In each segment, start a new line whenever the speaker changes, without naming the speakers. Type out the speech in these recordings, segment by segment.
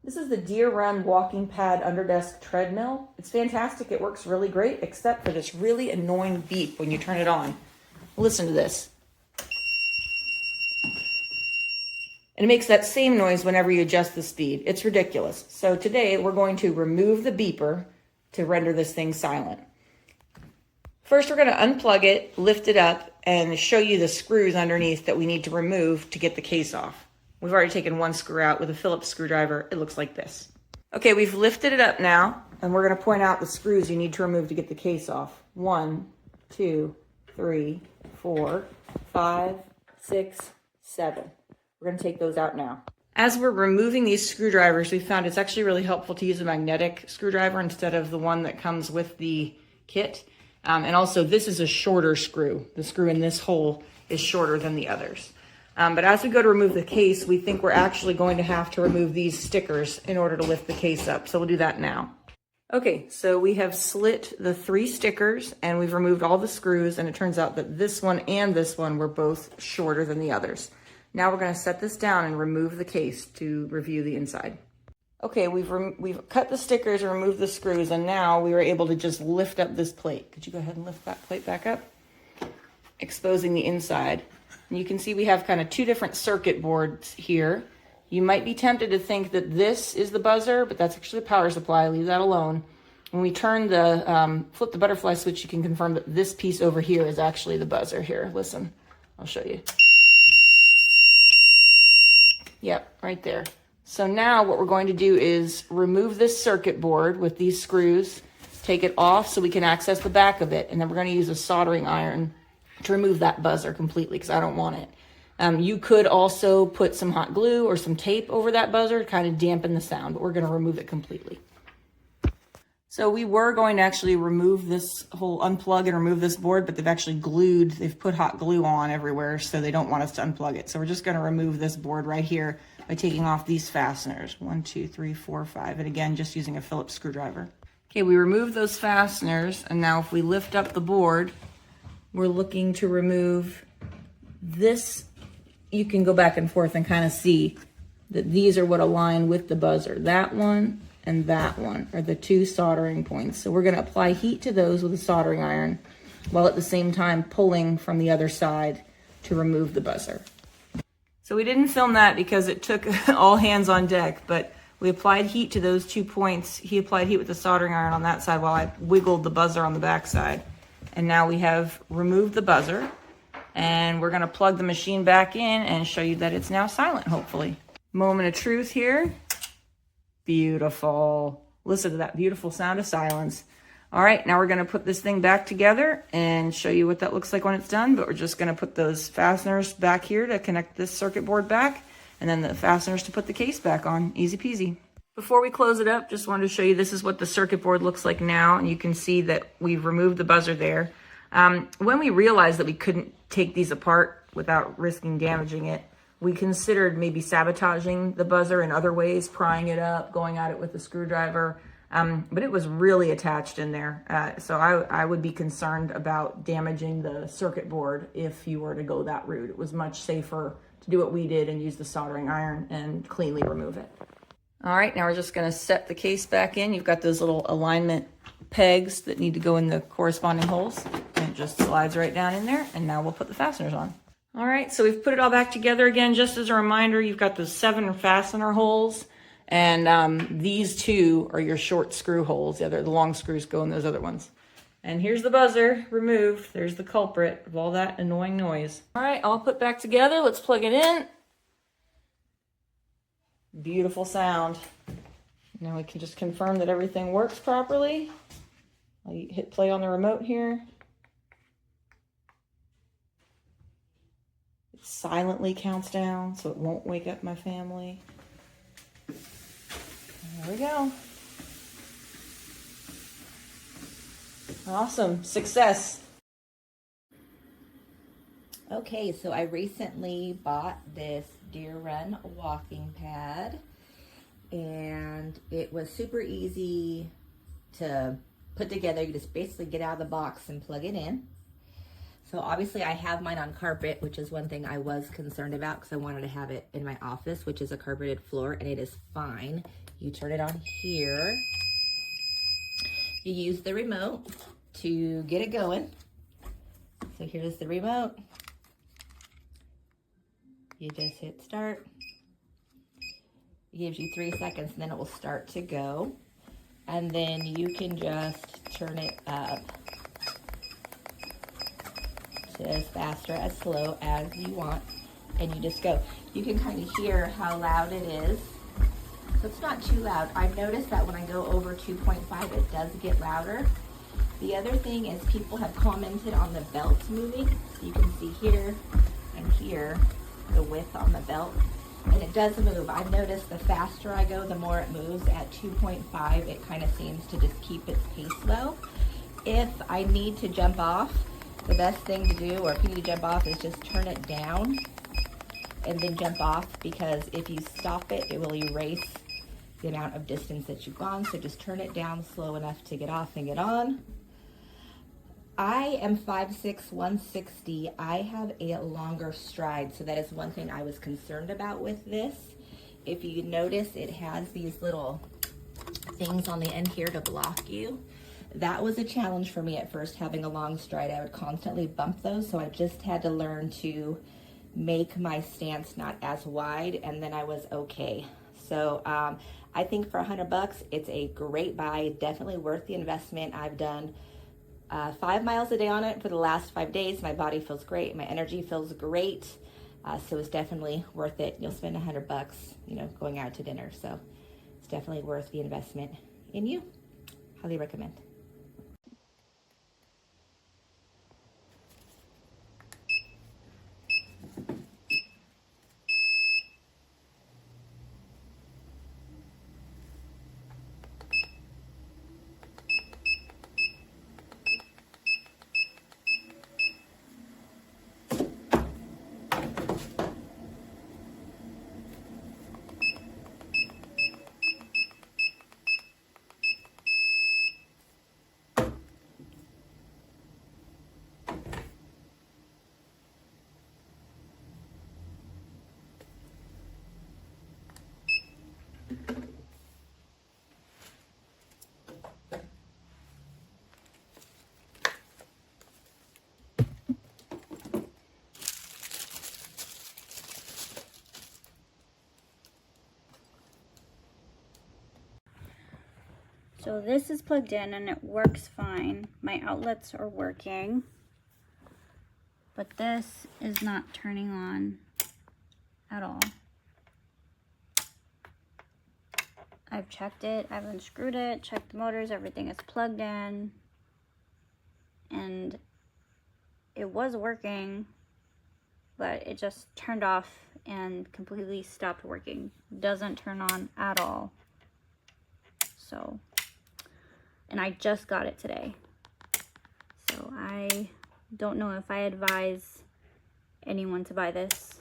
This is the DeerRun walking pad underdesk treadmill. It's fantastic. It works really great, except for this really annoying beep when you turn it on. Listen to this. And it makes that same noise whenever you adjust the speed. It's ridiculous. So today we're going to remove the beeper to render this thing silent. First, we're going to unplug it, lift it up, and show you the screws underneath that we need to remove to get the case off. We've already taken one screw out with a Phillips screwdriver. It looks like this. Okay, we've lifted it up now, and we're going to point out the screws you need to remove to get the case off. 1, 2, 3, 4, 5, 6, 7. We're going to take those out now. As we're removing these screwdrivers, we found it's actually really helpful to use a magnetic screwdriver instead of the one that comes with the kit. And also, this is a shorter screw. The screw in this hole is shorter than the others. But as we go to remove the case, we think we're actually going to have to remove these stickers in order to lift the case up. So we'll do that now. Okay, so we have slit the 3 stickers and we've removed all the screws, and it turns out that this one and this one were both shorter than the others. Now we're going to set this down and remove the case to review the inside. Okay, we've cut the stickers and removed the screws, and now we were able to just lift up this plate. Could you go ahead and lift that plate back up? Exposing the inside. And you can see we have kind of 2 different circuit boards here. You might be tempted to think that this is the buzzer, but that's actually the power supply. Leave that alone. When we turn the, flip the butterfly switch, you can confirm that this piece over here is actually the buzzer. Here, listen, I'll show you. Yep, right there. So now what we're going to do is remove this circuit board with these screws, take it off so we can access the back of it, and then we're going to use a soldering iron to remove that buzzer completely because I don't want it. You could also put some hot glue or some tape over that buzzer to kind of dampen the sound, but we're going to remove it completely. So we were going to actually remove this whole unplug and remove this board, but they've put hot glue on everywhere, so they don't want us to unplug it. So we're just going to remove this board right here by taking off these fasteners. 1, 2, 3, 4, 5, and again, just using a Phillips screwdriver. Okay, we removed those fasteners, and now if we lift up the board, we're looking to remove this. You can go back and forth and kind of see that these are what align with the buzzer. That one and that one are the 2 soldering points. So we're going to apply heat to those with a soldering iron while at the same time pulling from the other side to remove the buzzer. So we didn't film that because it took all hands on deck, but we applied heat to those 2 points. He applied heat with the soldering iron on that side while I wiggled the buzzer on the back side. And now we have removed the buzzer, and we're going to plug the machine back in and show you that it's now silent, hopefully. Moment of truth here. Beautiful. Listen to that beautiful sound of silence. All right, now we're going to put this thing back together and show you what that looks like when it's done, but we're just going to put those fasteners back here to connect this circuit board back, and then the fasteners to put the case back on. Easy peasy. Before we close it up, just wanted to show you this is what the circuit board looks like now, and you can see that we've removed the buzzer there. When we realized that we couldn't take these apart without risking damaging it, we considered maybe sabotaging the buzzer in other ways, prying it up, going at it with a screwdriver, but it was really attached in there. So I would be concerned about damaging the circuit board if you were to go that route. It was much safer to do what we did and use the soldering iron and cleanly remove it. All right, now we're just going to set the case back in. You've got those little alignment pegs that need to go in the corresponding holes, and it just slides right down in there, and now we'll put the fasteners on. All right, so we've put it all back together again. Just as a reminder, you've got those 7 fastener holes, and these 2 are your short screw holes. The long screws go in those other ones. And here's the buzzer removed. There's the culprit of all that annoying noise. All right, all put back together. Let's plug it in. Beautiful sound. Now we can just confirm that everything works properly. I'll hit play on the remote here. It silently counts down so it won't wake up my family. There we go. Awesome. Success.
Okay, so I recently bought this DeerRun walking pad, and it was super easy to put together. You just basically get out of the box and plug it in. So obviously I have mine on carpet, which is one thing I was concerned about because I wanted to have it in my office, which is a carpeted floor, and it is fine. You turn it on here. You use the remote to get it going. So here's the remote. You just hit start. It gives you 3 seconds and then it will start to go. And then you can just turn it up to as fast or as slow as you want, and you just go. You can kind of hear how loud it is. So it's not too loud. I've noticed that when I go over 2.5, it does get louder. The other thing is people have commented on the belt moving. So you can see here and here the width on the belt, and it does move. I've noticed the faster I go, the more it moves. At 2.5, it kind of seems to just keep its pace low. If I need to jump off, the best thing to do, or if you need to jump off, is just turn it down and then jump off, because if you stop it, it will erase the amount of distance that you've gone. So just turn it down slow enough to get off and get on. I am 5'6", 160. I have a longer stride, so that is one thing I was concerned about with this. If you notice, it has these little things on the end here to block you. That was a challenge for me at first, having a long stride. I would constantly bump those, so I just had to learn to make my stance not as wide, and then I was okay. So I think for $100, it's a great buy, definitely worth the investment. I've done 5 miles a day on it for the last 5 days. My body feels great. My energy feels great. So it's definitely worth it. You'll spend $100, going out to dinner. So it's definitely worth the investment in you. Highly recommend.
So this is plugged in and it works fine. My outlets are working, but this is not turning on at all. I've checked it, I've unscrewed it, checked the motors, everything is plugged in, and it was working, but it just turned off and completely stopped working. Doesn't turn on at all. So, and I just got it today. So I don't know if I advise anyone to buy this.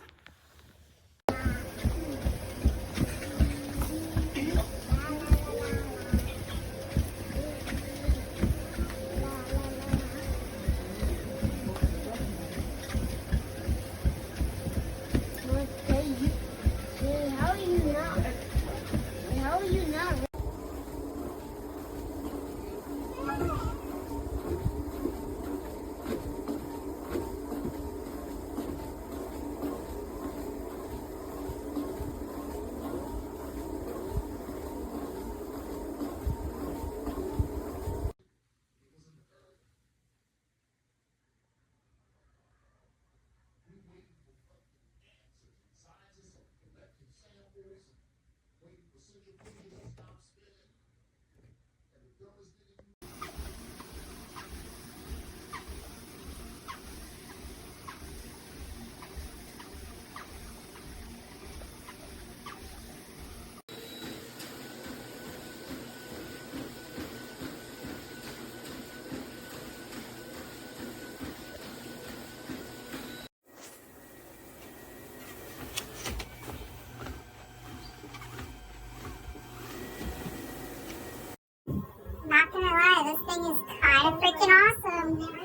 Not gonna lie, this thing is kind of freaking awesome.